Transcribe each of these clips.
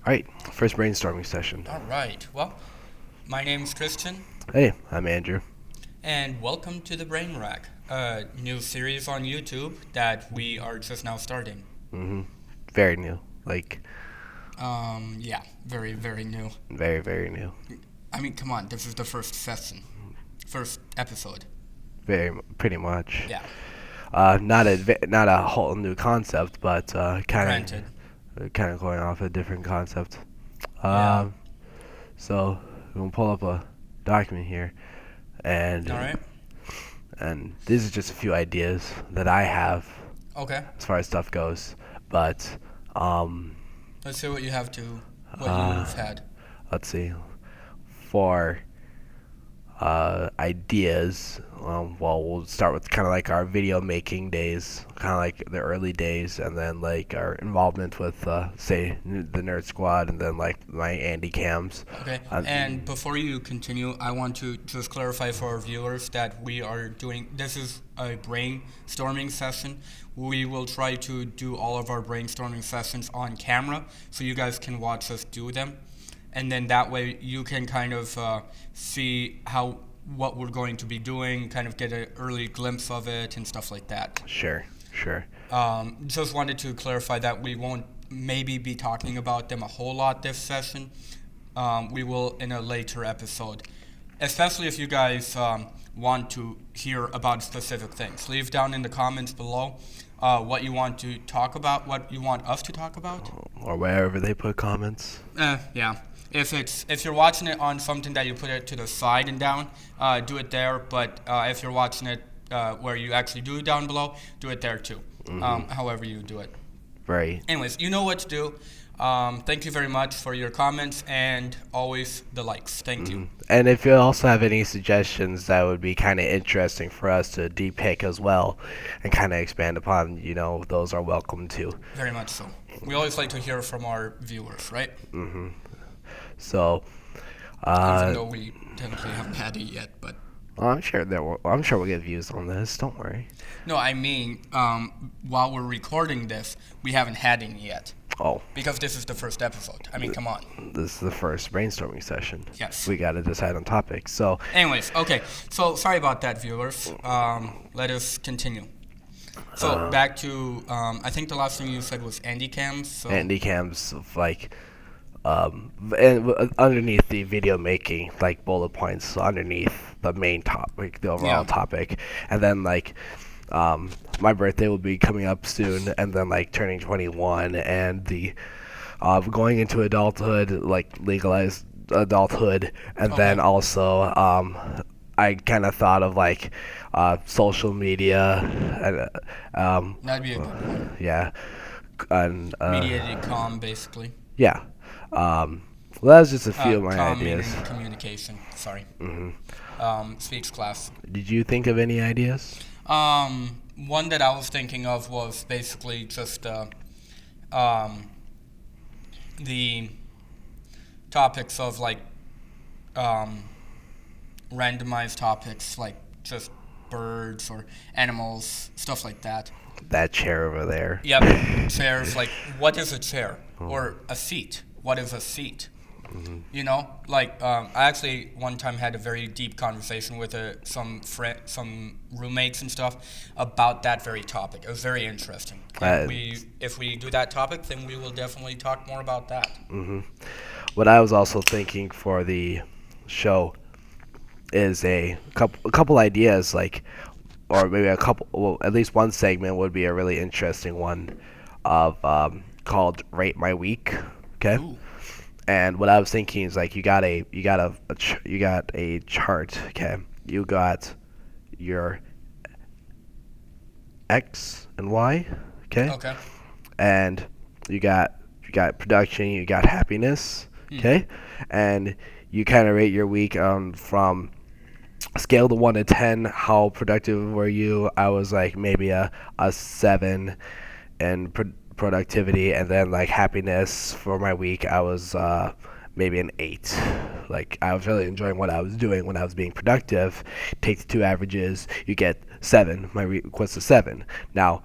All right, first brainstorming session. All right. Well, my name's Christian, Hey, I'm Andrew. and welcome to the Brain Rack, a new series on YouTube that we are just now starting. hmm Very new, like Yeah, very, very new. very, very new. I mean, come on, this is the first session, first episode. Pretty much. Yeah, Not a whole new concept, but granted. kind of going off a different concept. Yeah. Um, so we're gonna pull up a document here, and All right. and these are just a few ideas that I have Okay. as far as stuff goes. But um, Let's see what you have to, what uh, you've had. let's see. For ideas. Well, we'll start with kind of like our video making days, kind of like the early days, and then like our involvement with, say, the Nerd Squad, and then like my Andy cams. Okay. And before you continue, I want to just clarify for our viewers that we are doing this is a brainstorming session. We will try to do all of our brainstorming sessions on camera so you guys can watch us do them. And then that way you can kind of see what we're going to be doing, kind of get an early glimpse of it and stuff like that. Sure, sure. Just wanted to clarify that we won't maybe be talking about them a whole lot this session. We will in a later episode, especially if you guys want to hear about specific things. Leave down in the comments below what you want to talk about, what you want us to talk about. Or wherever they put comments. Yeah. If you're watching it on something that you put it to the side and down, do it there. But if you're watching it where you actually do it down below, do it there too. However you do it. Right. Anyways, you know what to do. Thank you very much for your comments and always the likes. Thank you. And if you also have any suggestions that would be kind of interesting for us to depict as well, and kind of expand upon, those are welcome too. Very much so. We always like to hear from our viewers, right? So, Even though we technically haven't had it yet, but I'm sure we'll get views on this. Don't worry. no, I mean, while we're recording this, we haven't had any yet Oh, because this is the first episode. I mean, come on. this is the first brainstorming session. Yes. We got to decide on topics. So, Anyways, okay. So sorry about that, viewers. Let us continue. So back to I think the last thing you said was Andy cams. So Andy cams like, and underneath the video making, like bullet points underneath the main topic, the overall topic, and then like, my birthday will be coming up soon, and then like turning 21, and the going into adulthood, like legalized adulthood, and then also I kind of thought of like social media, and that'd be a good one. yeah, and Mediated comm, basically. yeah. Well, that was just a few of my Comm ideas. meaning communication. Sorry. Speech class. Did you think of any ideas? One that I was thinking of was basically just the topics of like randomized topics, like just birds or animals, stuff like that. That chair over there. Yep. Chairs, like what is a chair? Or a seat? What is a seat? You know, like I actually one time had a very deep conversation with some roommates and stuff about that very topic. It was very interesting. And if we do that topic, then we will definitely talk more about that. What I was also thinking for the show is a couple ideas, like, or maybe a couple. Well, at least one segment would be a really interesting one, of called "Rate My Week." Okay. Ooh. And what I was thinking is like you got a chart. Okay. You got your X and Y. Okay. Okay. And you got production. You got happiness. Okay. And you kind of rate your week from a scale of 1 to 10. How productive were you? I was like maybe a 7 in productivity, and then like happiness for my week, I was maybe an 8. Like I was really enjoying what I was doing when I was being productive. Take the two averages, you get 7. My week was a 7. Now,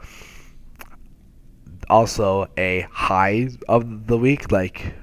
also a high of the week, like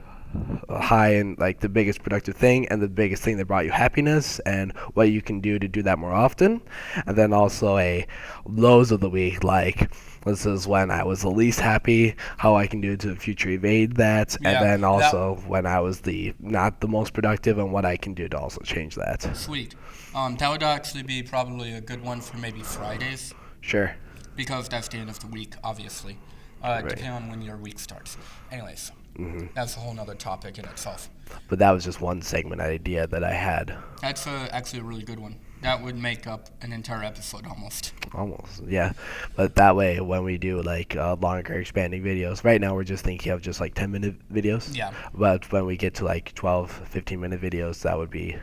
high and like the biggest productive thing and the biggest thing that brought you happiness and what you can do to do that more often. And then also a lows of the week, like this is when I was the least happy, how I can do to future evade that, and Yeah, then that also when I was the not the most productive and what I can do to also change that. sweet. That would actually be probably a good one for maybe Fridays Sure. because that's the end of the week, obviously. Right. Depending on when your week starts. Anyways, hmm that's a whole nother topic in itself. But that was just one segment idea that I had. That's actually a really good one. That would make up an entire episode almost. Almost, yeah. But that way, when we do like longer expanding videos, right now we're just thinking of just like 10-minute videos. Yeah. But when we get to like 12, 15-minute videos, that would be,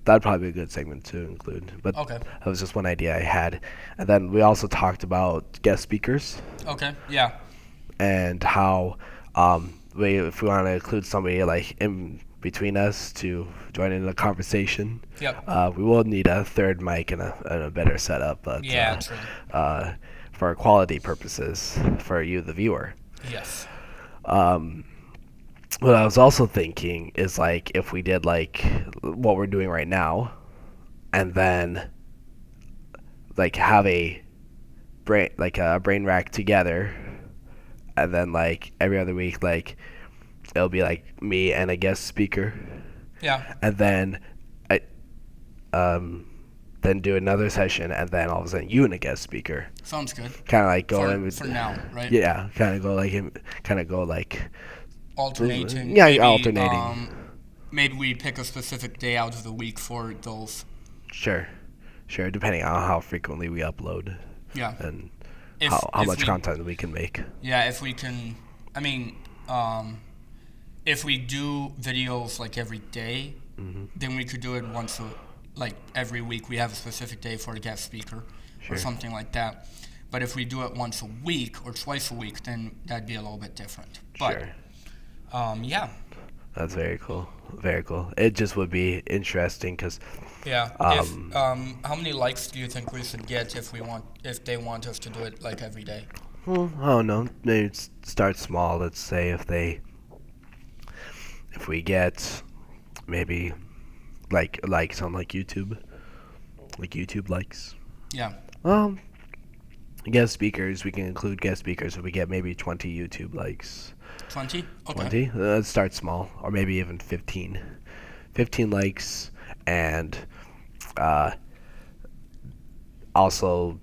that'd probably be a good segment to include. But Okay. that was just one idea I had. And then we also talked about guest speakers Okay. Yeah. and how if we want to include somebody like in between us to join in the conversation, Yep. we will need a third mic and a better setup, but Yeah. True. for quality purposes for you, the viewer. Yes. Um, what I was also thinking is like if we did like what we're doing right now, and then like have a brain rack together, and then like every other week like it'll be like me and a guest speaker, Yeah. and I then do another session, and then all of a sudden you and a guest speaker, Sounds good. kind of like go in For now, right? yeah, kind of go like Alternating. yeah, Maybe, alternating. Maybe we pick a specific day out of the week for those. Sure, sure, depending on how frequently we upload Yeah. and If how if much we content we can make. yeah if we can, I mean, if we do videos like every day, then we could do it like every week. We have a specific day for a guest speaker Sure. or something like that. But if we do it once a week or twice a week, then that'd be a little bit different. But Sure. yeah, That's very cool. Very cool. It just would be interesting because yeah. If Um, how many likes do you think we should get if they want us to do it like every day? well, I don't know. Maybe start small. Let's say if we get maybe like likes on like YouTube likes. Yeah. Um, guest speakers. We can include guest speakers if we get maybe 20 YouTube likes. 20? Okay. 20. Let's start small, or maybe even 15. 15 likes, and uh, also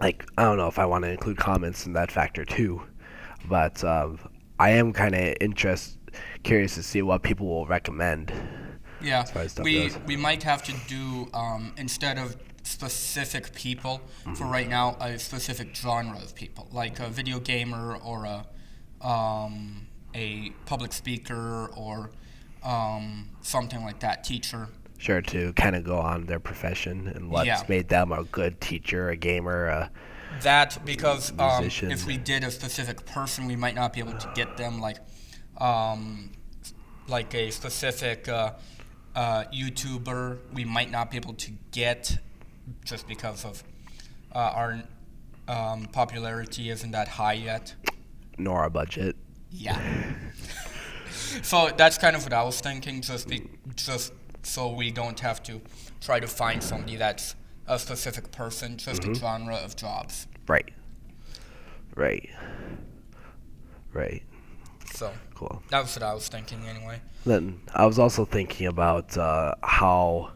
like I don't know if I want to include comments in that factor too, but I am kind of curious to see what people will recommend Yeah, as far as stuff we goes. we might have to do instead of specific people for right now a specific genre of people, like a video gamer or a public speaker or something like that, teacher. Sure, to kind of go on their profession and what's Yeah. made them a good teacher, a gamer, That because musician. if we did a specific person, we might not be able to get them um, like a specific YouTuber. We might not be able to get just because of our popularity isn't that high yet. nor a budget. Yeah. So that's kind of what I was thinking. Just so we don't have to try to find somebody that's a specific person, just a genre of jobs. Right. Right. Right. So Cool. that was what I was thinking anyway. Then I was also thinking about how,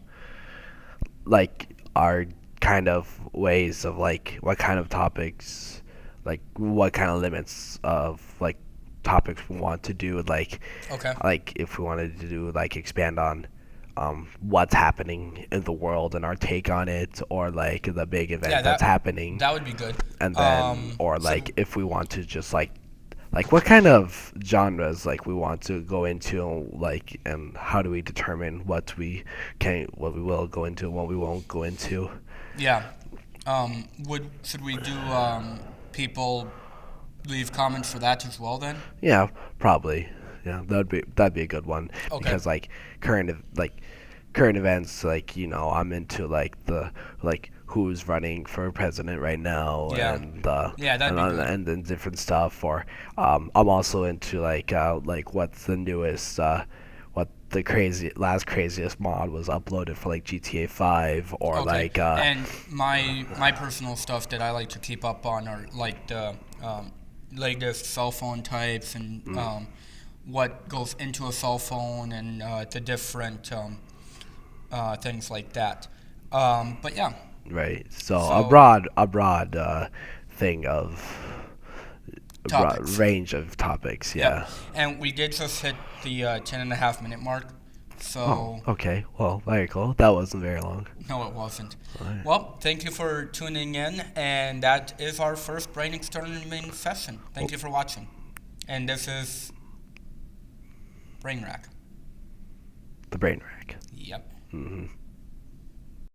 like, our kind of ways of like what kind of topics, like what kind of limits of like topics we want to do, Okay. like if we wanted to do like expand on what's happening in the world and our take on it, or like the big event Yeah, that's happening, that would be good. and then or so- like if we want to just like what kind of genres like we want to go into, like, and how do we determine what we will go into and what we won't go into. Yeah. Should we do people leave comments for that as well then? Yeah, probably. Yeah, that'd be a good one. Okay. Because like current events, like, I'm into like the like who's running for president right now, Yeah. Yeah, that'd be good. and then different stuff. Or I'm also into like what's the newest what the craziest mod was uploaded for like GTA 5 or Okay. And my personal stuff that I like to keep up on are like the latest cell phone types and what goes into a cell phone and the different things like that. But yeah, right. So so a broad thing of a broad topics. range of topics. Yep. Yeah. And we did just hit the 10.5 minute mark. Oh, So, okay. Well, very cool. That wasn't very long. no, it wasn't. Alright. Well, thank you for tuning in. And that is our first brainstorming session. Thank you for watching. And this is Brain Rack. The brain rack. Yep. Hmm.